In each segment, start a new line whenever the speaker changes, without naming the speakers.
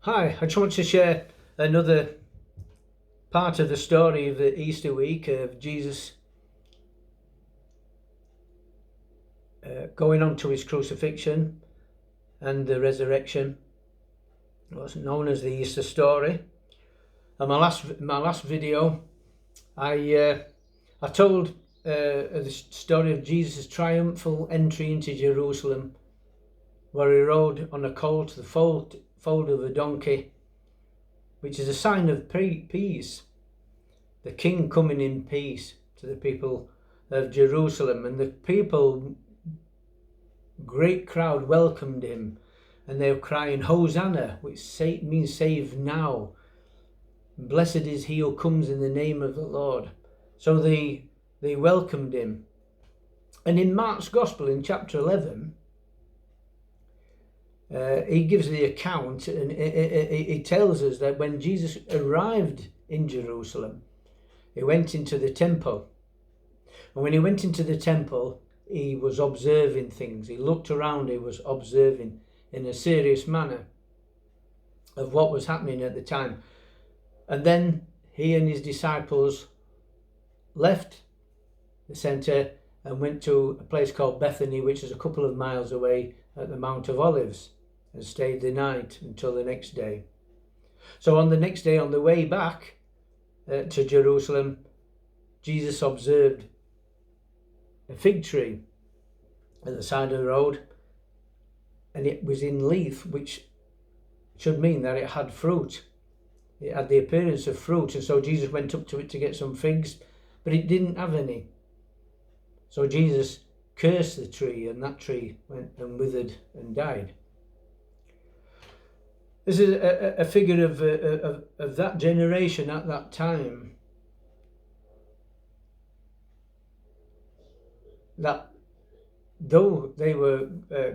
Hi, I just want to share another part of the story of the Easter week of Jesus going on to his crucifixion and the resurrection. It was known as the Easter story. And my last video, I told the story of Jesus' triumphal entry into Jerusalem, where he rode on a colt, the foal of a donkey, which is a sign of peace. The king coming in peace to the people of Jerusalem, and the people, great crowd, welcomed him, and they were crying Hosanna, which means save now. Blessed is he who comes in the name of the Lord. So they welcomed him. And in Mark's Gospel in chapter 11, he gives the account, and he tells us that when Jesus arrived in Jerusalem, he went into the temple. And when he went into the temple, he was observing things. He looked around, he was observing in a serious manner of what was happening at the time. And then he and his disciples left the centre and went to a place called Bethany, which is a couple of miles away at the Mount of Olives, and stayed the night until the next day. So on the next day, on the way back to Jerusalem, Jesus observed a fig tree at the side of the road, and it was in leaf, which should mean that it had fruit. It had the appearance of fruit, and so Jesus went up to it to get some figs, but it didn't have any. So Jesus cursed the tree, and that tree went and withered and died. This is a figure of that generation at that time, that though they were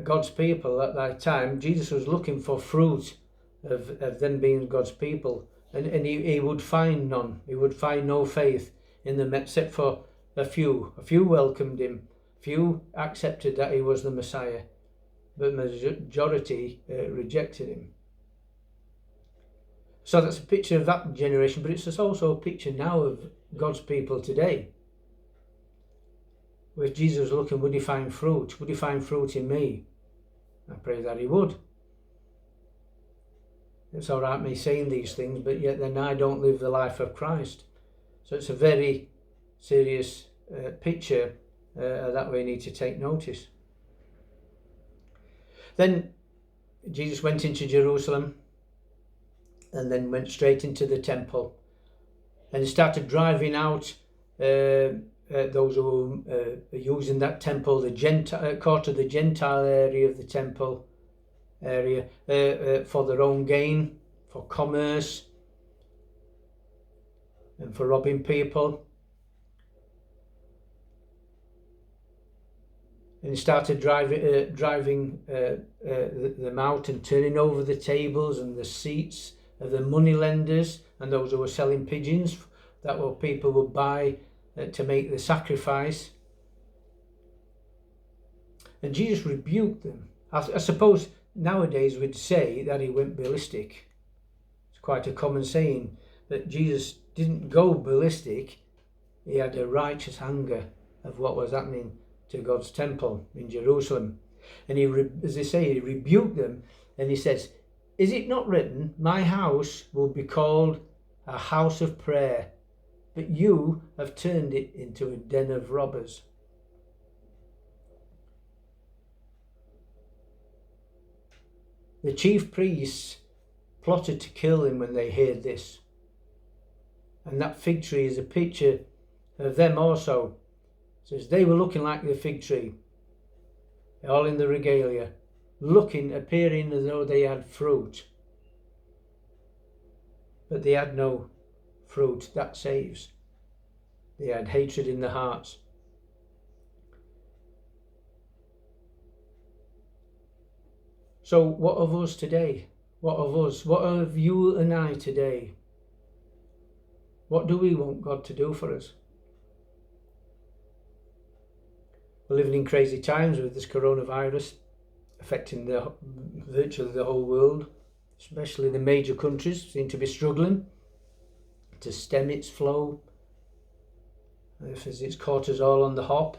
God's people at that time, Jesus was looking for fruit of them being God's people, and he would find none. He would find no faith in them except for a few. A few welcomed him, few accepted that he was the Messiah, but majority rejected him. So that's a picture of that generation, but it's also a picture now of God's people today. Where Jesus was looking, would he find fruit? Would he find fruit in me? I pray that he would. It's all right me saying these things, but yet then I don't live the life of Christ. So it's a very serious picture that we need to take notice. Then Jesus went into Jerusalem and then went straight into the temple, and he started driving out those who were using that temple, the court of the Gentile area of the temple area, for their own gain, for commerce, and for robbing people. And he started driving them out and turning over the tables and the seats of the money lenders and those who were selling pigeons that were people would buy to make the sacrifice. And Jesus rebuked them. I suppose nowadays we'd say that he went ballistic. It's quite a common saying that Jesus didn't go ballistic. He had a righteous anger of what was happening to God's temple in Jerusalem. And he, as they say, he rebuked them, and he says, "Is it not written, my house will be called a house of prayer, but you have turned it into a den of robbers." The chief priests plotted to kill him when they heard this. And that fig tree is a picture of them also. It says they were looking like the fig tree, all in the regalia, appearing as though they had fruit. But they had no fruit that saves. They had hatred in their hearts. So what of us today? What of us? What of you and I today? What do we want God to do for us? We're living in crazy times with this coronavirus affecting virtually the whole world. especially the major countries, seem to be struggling to stem its flow, as it's caught us all on the hop.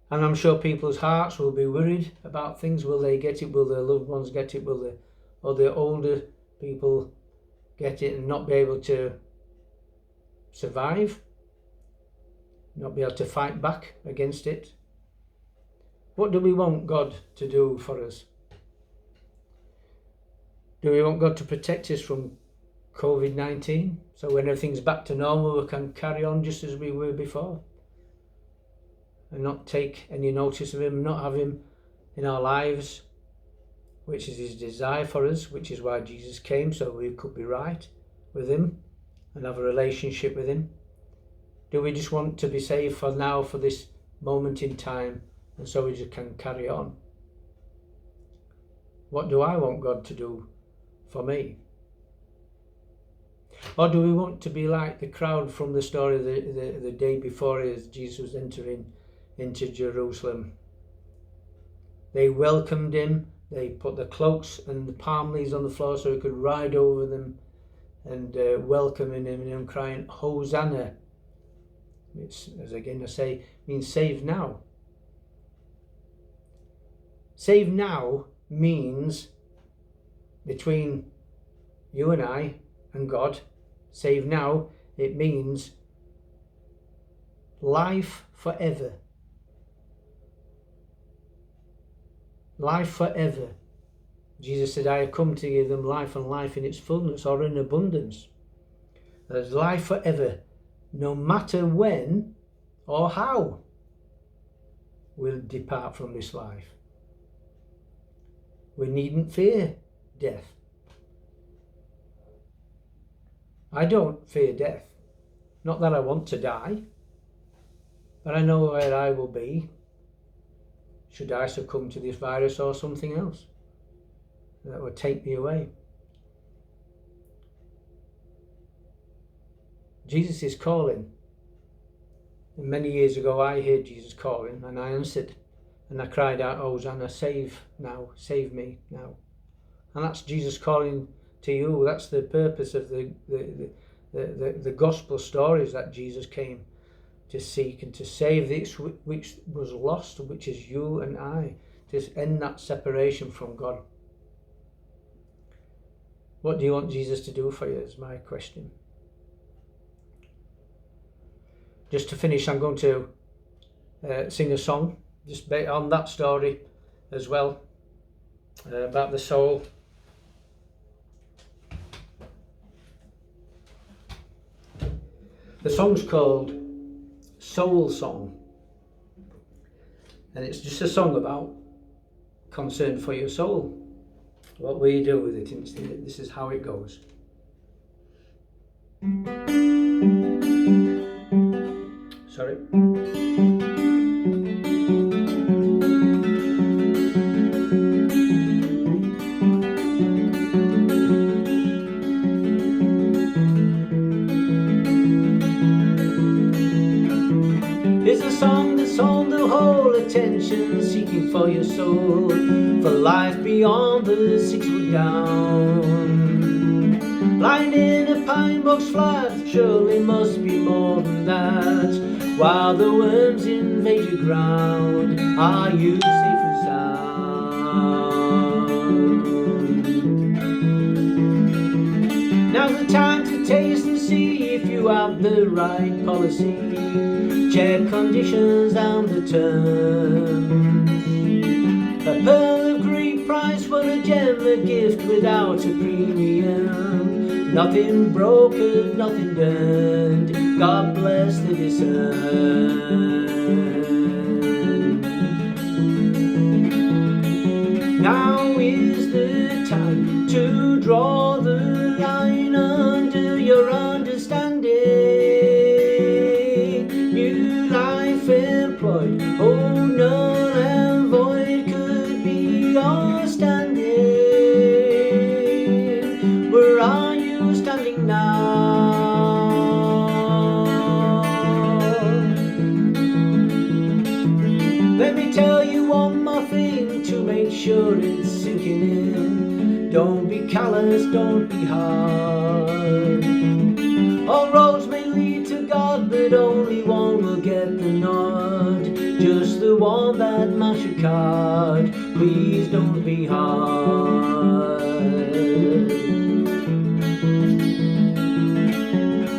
And I'm sure people's hearts will be worried about things. Will they get it? Will their loved ones get it? Will the older people get it and not be able to survive? Not be able to fight back against it? What do we want God to do for us? Do we want God to protect us from COVID-19? So when everything's back to normal, we can carry on just as we were before? And not take any notice of him, not have him in our lives, which is his desire for us, which is why Jesus came, so we could be right with him and have a relationship with him? Do we just want to be saved for now, for this moment in time, and so we just can carry on? What do I want God to do for me? Or do we want to be like the crowd from the story the day before, as Jesus was entering into Jerusalem? They welcomed him. They put the cloaks and the palm leaves on the floor so he could ride over them, and welcoming him and him crying, Hosanna. Which, as again I say, means save now. Save now means between you and I and God. Save now, it means life forever. Life forever. Jesus said, I have come to give them life, and life in its fullness, or in abundance. There's life forever, no matter when or how we'll depart from this life. We needn't fear death. I don't fear death. Not that I want to die, but I know where I will be should I succumb to this virus or something else that would take me away. Jesus is calling. And many years ago I heard Jesus calling, and I answered, and I cried out, Hosanna, save now, save me now. And that's Jesus calling to you. That's the purpose of the gospel stories, that Jesus came to seek and to save this which was lost, which is you and I, to end that separation from God. What do you want Jesus to do for you, is my question. Just to finish, I'm going to sing a song just on that story as well, about the soul. The song's called Soul Song, and it's just a song about concern for your soul. What will you do with it? This is how it goes. Sorry. It's a song that's on the whole attention, seeking for your soul, for life beyond the 6 foot down. Lying in a pine box flat, surely must be more than that. While the worms invade your ground, are you safe and sound? Now's the time to taste and see if you have the right policy. Check conditions and the terms. A pearl of great price for a gem, a gift without a premium. Nothing broken, nothing burned. God bless the discerned. Now is the time to draw the line under your understanding. New life employed, oh, null and void could be your standing. Where are you standing now? Let me tell you one more thing to make sure it's sinking in. Don't be callous, don't be hard. All roads may lead to God, but only one will get the nod. Just the one that mash a card. Please don't be hard.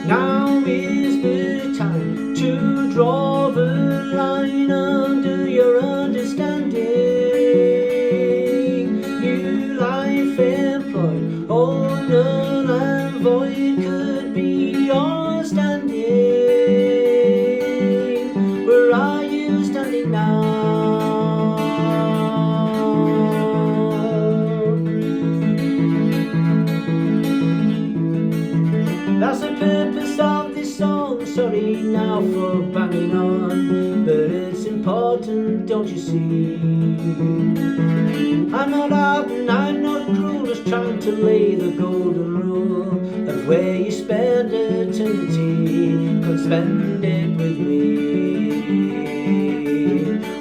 Now is the time to draw the line under your understanding. New life employed, all null and void could be your standing. Where are you standing now? That's the purpose of this song. Sorry now for banging on, but it's important, don't you see? I'm not hard and I'm not cruel, just trying to lay the golden rule of where you spend eternity. Come spend it with me,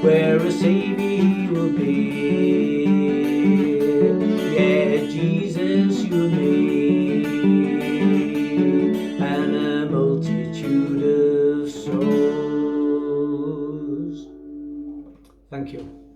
where a Saviour he will be. Yeah, Jesus, you and me, and a multitude of souls. Thank you.